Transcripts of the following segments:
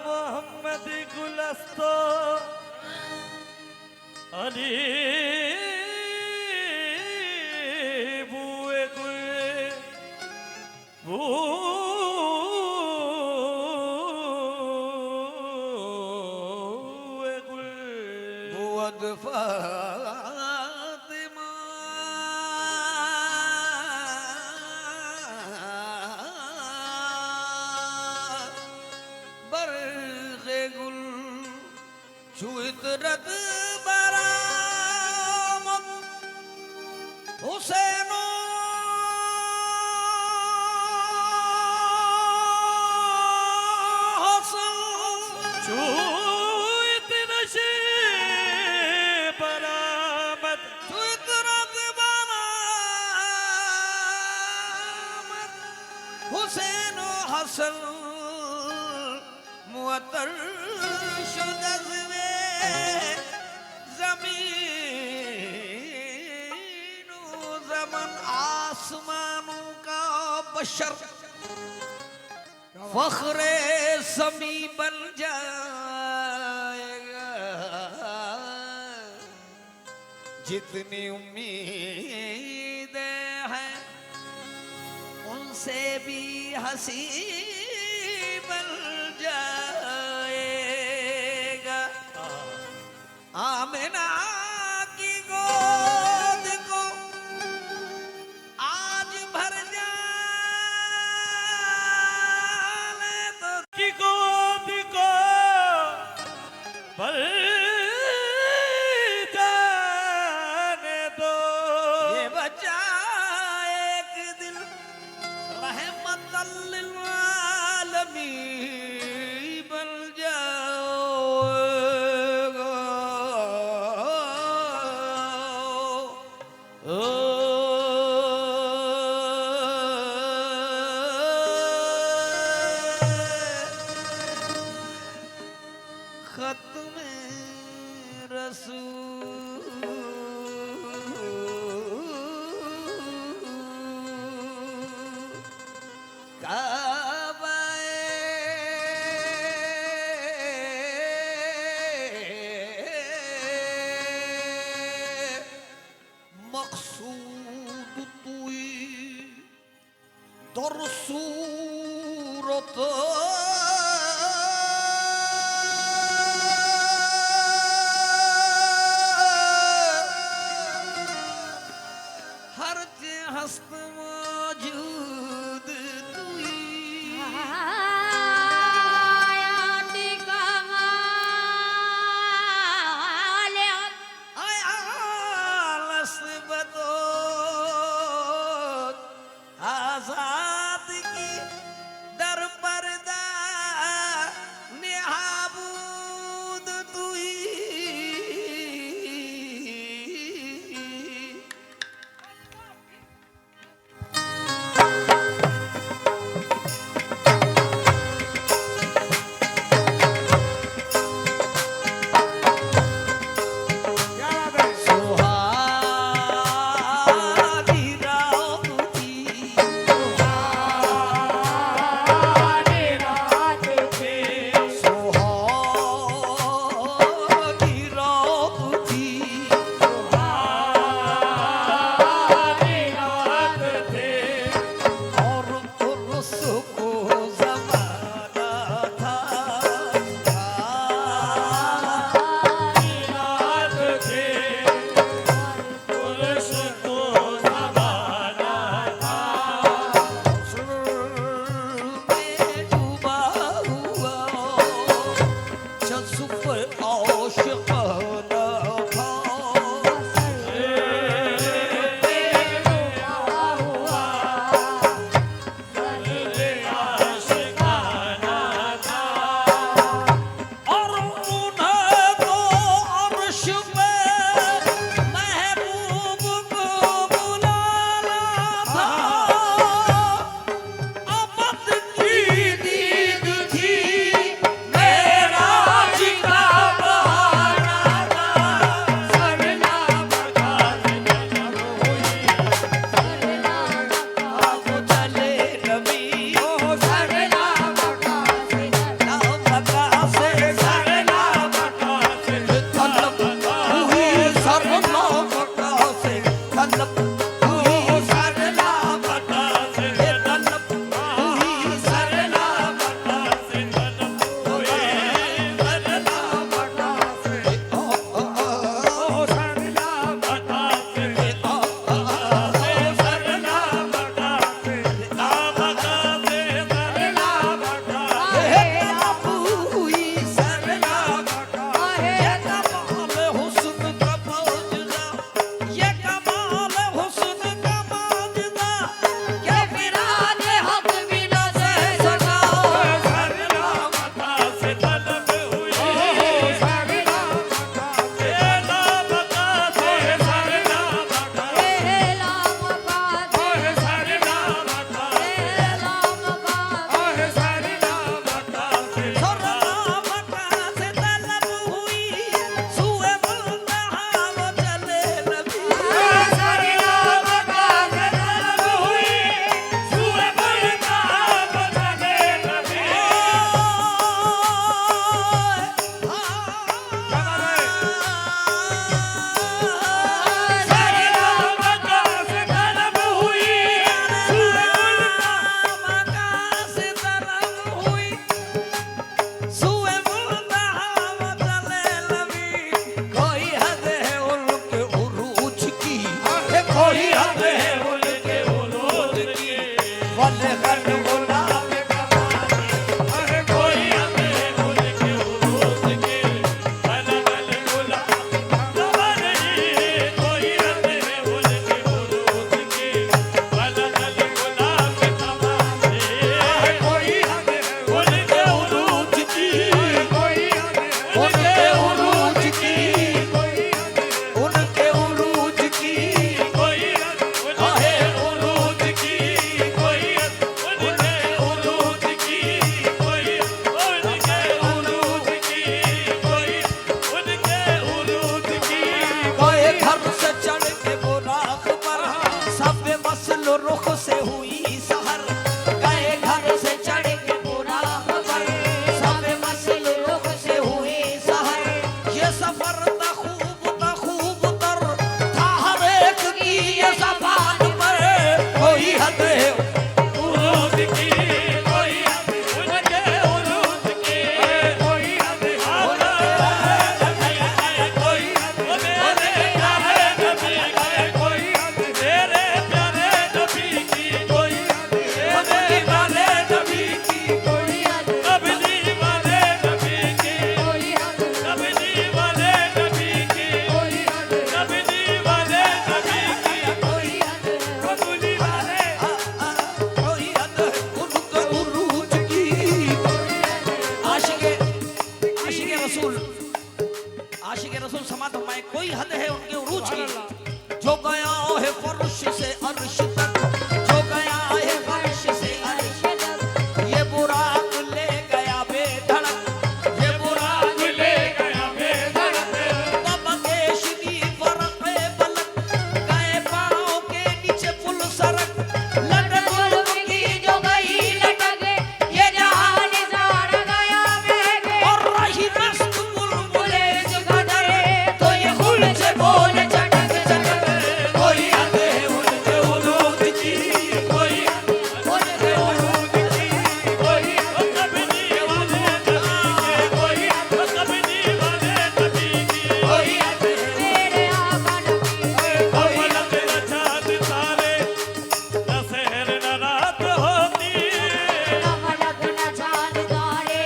मोहम्मद गुलस्तो अली बुए गुए बुए गुल बुअद फातिमा बरक़े गुल छुइतरत बरामद हुसैनो हसन छूत नशे बरामद छुइतरत बरामद हुसैनो हसन मुअत्तर शुदज़ में ज़मीन ज़मन आसमानों का बशर फ़ख्रे समी बन जाएगा जितनी उम्मीदें हैं उनसे भी हंसी बन जाएगा आमिना की गोद को आज भर जाने तो की गोद को भर जाने दो ये बच्चा एक दिन रहमतल लिल आलमीन बन जाओगा खत्म रसूल मकसूद तुई दर सूरत हर हस्त मौजूद तुई आयालस बदोत आजाद की दर पर्दा वलगन गुलाब कमाने अरे कोई हमें उनके उरूस के अलग गुलाब कमाने कोई हमें उनके उरूस के अलग गुलाब कमाने कोई हमें उनके उरूस की कोई हमें उनके उरूज की उनके उरूज की कोई आहे उरूज की कोई उनके उरूज की कोई उनके उरूज की कोई उनके उरूज की गए घर से चढ़ के बुराक पर सब मसल रुख से हुई सहर गए घर से चढ़ के बुराक पर सब मसल रुख से हुई सहर ये सफर खूब तर था हर एक की ये ज़बान पर कोई हद है उरूज की कोई उनके उरूज की कोई कोई मेरे प्यारे नबी के कोई मेरे प्यारे नबी की कोई मेरे प्यारे नबी की कोई कबली वाले नबी की कबली वाले नबी की कबली वाले नबी की कोई कबली वाले कोई हद है उनके उरूज की आशिके रसूल समात फरमाए कोई हद है उनके उरूज की जो गया है फर्श से अर्श तक जो गया है फर्श से अर्श तक ये बुराक ले गया बेधड़क ये बुराक ले गया बेधड़क तबकेशनी फरक बलक गए पाँव के नीचे पुल सरक लटक की जो गई लटक ये जहान सारा गया महक और रही मस्त बुलबुले जो गदरे तो ये खुल से बोल चटक चटक कोई हद है उनके उरूज की कोई उनके उरूज की कोई कबली वाले नबी के कोई कबली वाले नबी की कोई हद है मेरे आका नबी अवलक न चाँद तारे न सहर न रात होती ना फलक ना चाँद तारे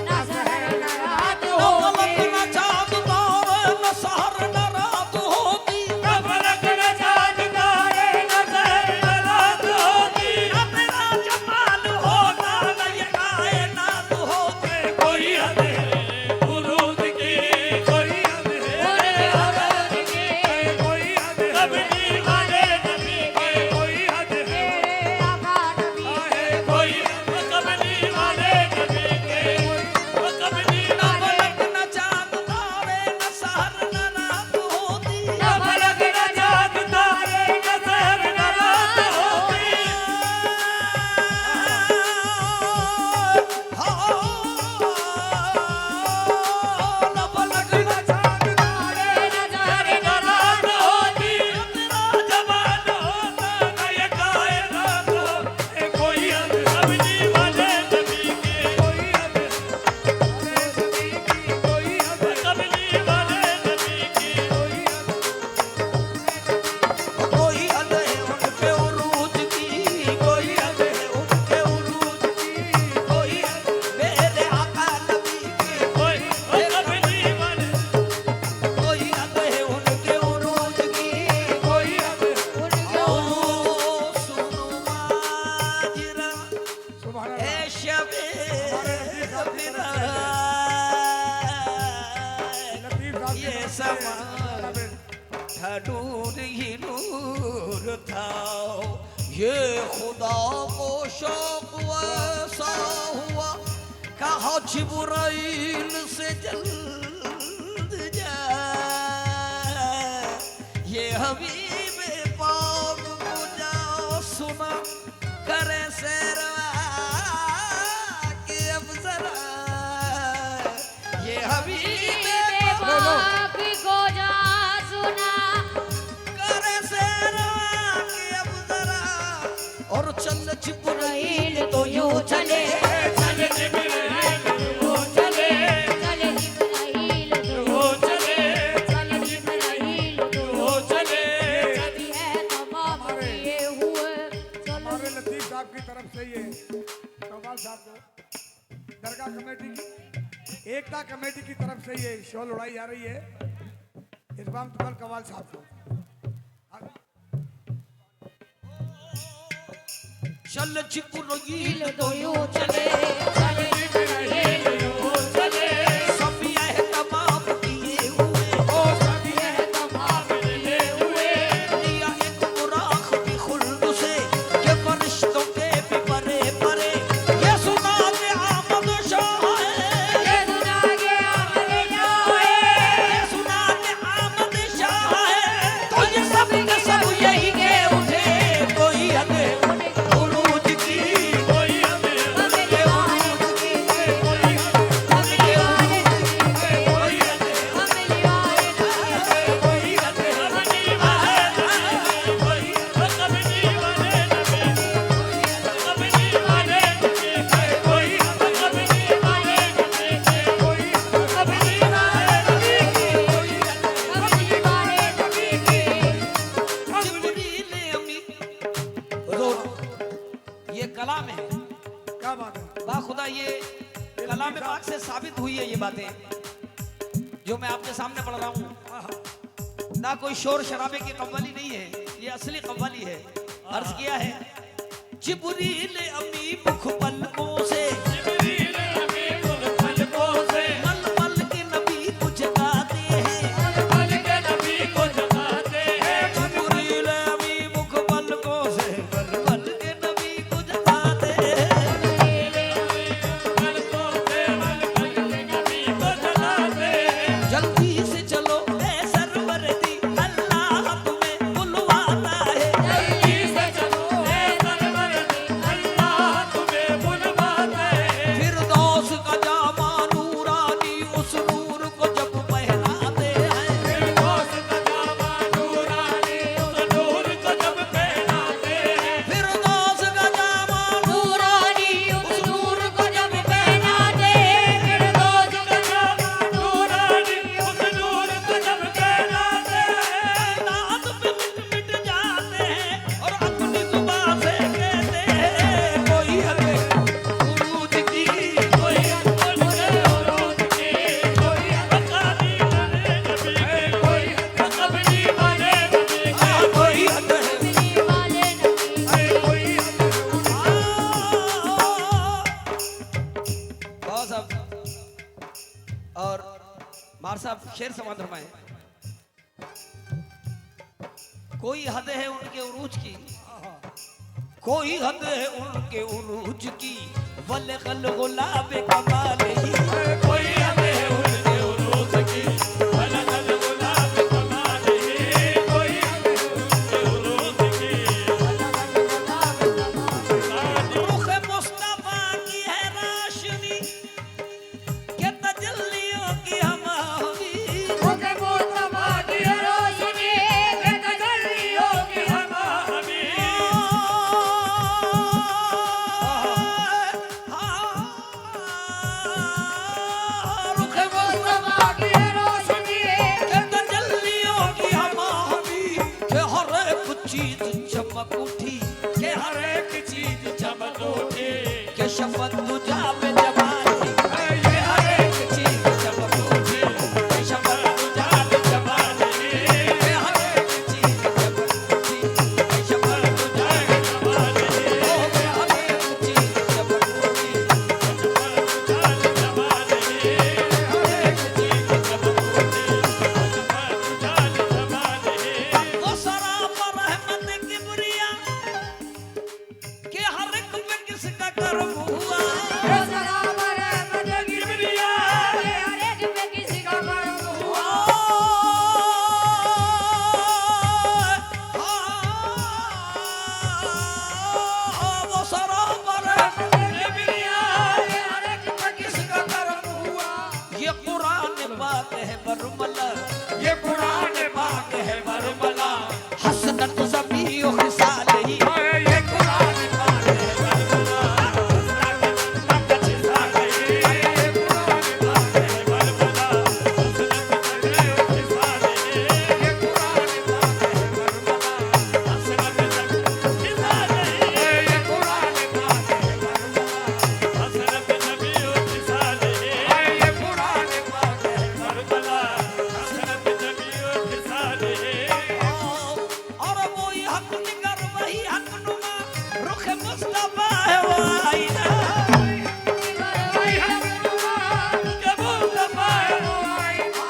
ना सहर ना रात न होती फलक न चाँद तारे न सहर न रात होती न फलक न चाँद तारे न सहर न रात होती न तेरा जमाल होता न ये कायनात होती कोई हद है उरूज की कोई हद है कोई हद कबली वाले नबी के कोई हद है मेरे आका नबी कोई कबली वाले नबी के कबली न फलक न चाँद तारे न सहर न रात होती न फलक न चाँद तारे न सहर न रात होती न फलक न चाँद तारे ना सहर न रात होती जवान होता न ये कायनात होती कोई हद कबली वाले नबी के कोई हद कबली वाले नबी की कोई हद है उनके उरूज की कोई हद है उनके उरूज की कोई हद मेरे आका नबी की कोई कबली वाले कोई हद है उनके उरूज की कोई हद ओ सुनो माजरा ए शबे फिरा ये समा था नूर ही नूर था ये खुदा को शौक वैसा हुआ कहा जिब्राइल से जल्द जा ये हबीब पाक को जाओ सुना करे शेरवा के अफसरा ये हबीब पाक को जा सुना करे शेरवा के अफसरा और चल जिब्राइल तो यूं चले चले जिब्राइल वो चले चले जिब्राइल वो चले चले जिब्राइल वो चले सभी है तमाम किए हुए चलो साहब की तरफ से ये कव्वाल साहब को दरगाह कमेटी की एकता कमेटी की तरफ से ये शॉल उड़ाई जा रही है इरफान तुगल कव्वाल साहब को। चल चिपुरगी दिल तो यूं चले चले चले सभी है तमाम किए हुए ओ सभी है तमाम लिए हुए लिया एक बुराख भी खुल्द से ये फरिश्तों के भी परे परे ये सुना के आमद शाह है ये सुना के आमद शाह है ये सुना के आमद शाह है तो ये सब के सब यही के उठे कोई हद उरूज की कोई हमें मेरे वाले की कोई मेरे वाले की कोई हमें मेरे वाले की कोई हमें अपनी वाले कोई अपनी वाले अपनी वाले कोई अपनी वाले कोई अपनी जिब्रील अमी रो ये कलाम है क्या बात है। बा खुदा ये कलाम पाक से साबित हुई है ये बातें जो मैं आपके सामने पढ़ रहा हूँ ना कोई शोर शराबे की कव्वाली नहीं है ये असली कव्वाली है अर्ज किया है जिब्रील अमी मुख पलकों से जिब्रील अमी मुख पलकों से पल पल के नबी को जगाते हैं पल के नबी को जगाते हैं जिब्रील अमी मुख पलकों से पल पल के नबी को जगाते हैं पलकों से पल पल के नबी को जगाते हैं जल्दी से चलो ए सरवरदी अल्लाह तुम्हें बुलवाता है जल्दी से चलो ए सरवर अल्लाह तुम्हें बुलवाता है फिरदौस का जामा नूरानी उस नूर को जब पहनाते हैं फिरदौस का जामा नूरानी उस नूर को जब पहनाते हैं फिरदौस का जामा नूरानी उस नूर को जब पहना दे फिरदौस का जामा नूरानी उस नूर को जब पहनाते हैं नाद पे मिट जाते हैं और अपनी जुबान से कहते हैं कोई हमें उरूज की कोई उनके उरूज की कोई मकानी वाले नबी के कोई अपनी वाले नबी के कोई हद है मेरे वाले नबी कोई बहुत साहब और मार साहब शेर समाज रमाए कोई हद है उनके उरूज की कोई हद है उनके उरूज की वल गल गुलाब कमाल ही कोई हमें उनके उरूज की अलग अलग गुलाब कमाल है कोई हमें उनके उरूज की रुख मुस्तफा की है रोशनी के तजल्लियों की हमारी मुझे मुस्तफा की रोशनी के तजल्लियों की हमारी रुख मुस्तफा की रोशनी के तजल्लियों की हमारी के हर एक चीज चमक उठी के हर एक चीज चमक उठी के शपथ तुझा में जमानी ये हर एक चीज चमक उठी के शपथ तुझा में जमानी के हर एक चीज चमक उठी के शपथ तुझा में जमानी ओ के हर एक चीज चमक उठी वो सराप रहमत किबरिया के हर एक पे किसका कर्म हुआ शराब मुस्तफा है वो आईना के मुस्तफा है वो आईना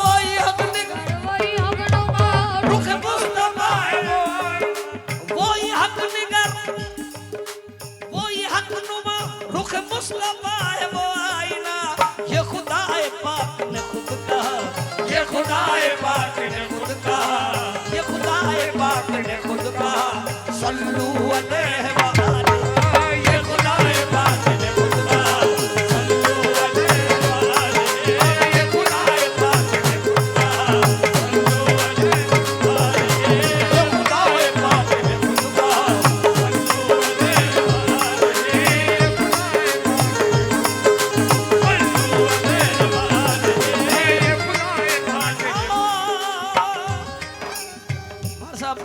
वही हक रुख मुस्तफा है वही हक निगर वही हक नुमा रुख मुस्तफा है वो आईना ये खुदाए पाक ने खुद कहा ये खुदाए पाक ने खुद कहा ये खुदाए पाक ने खुद कहा सल्लू अलैहि व आलिहि ये खुदाए पाक ने खुद कहा सल्लू अलैहि व आलिहि ये खुदाए पाक ने खुद कहा सल्लू अलैहि व आलिहि ये खुदाए पाक ने खुद कहा सल्लू अलैहि व आलिहि ये खुदाए पाक साहब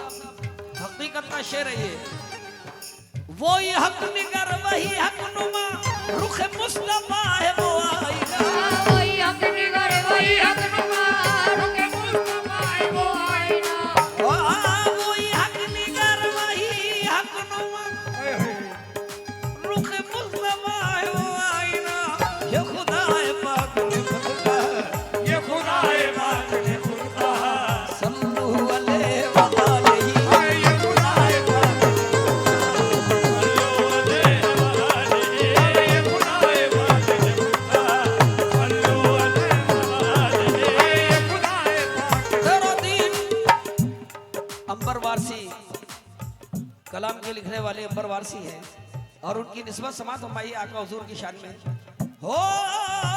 हकीकत का शेर है ये वही हक निगर वही हक नुमा रुख मुस्तफा है वो आईना वही हक निगर वही हक नुमा रुख मुस्तफा है वो आईना वही हक निगर वही हक नुमा रुख मुस्तफा है वो आईना ये खुदाए पाक ने खुद कहा ये खुदाए पाक ने खुद कहा सल्लू अलैहि व आलिहि ये खुदाए पाक ने सल्लू अलैहि व आलिहि ये खुदाए पाक ने खुद कहा सल्लू अलैहि व आलिहि ये खुदाए पाक तेरा दीन अंबर वारसी कलाम के लिखने वाले अंबर वारसी हैं और उनकी निस्बत समात हमारी आका हुजूर की शान में हो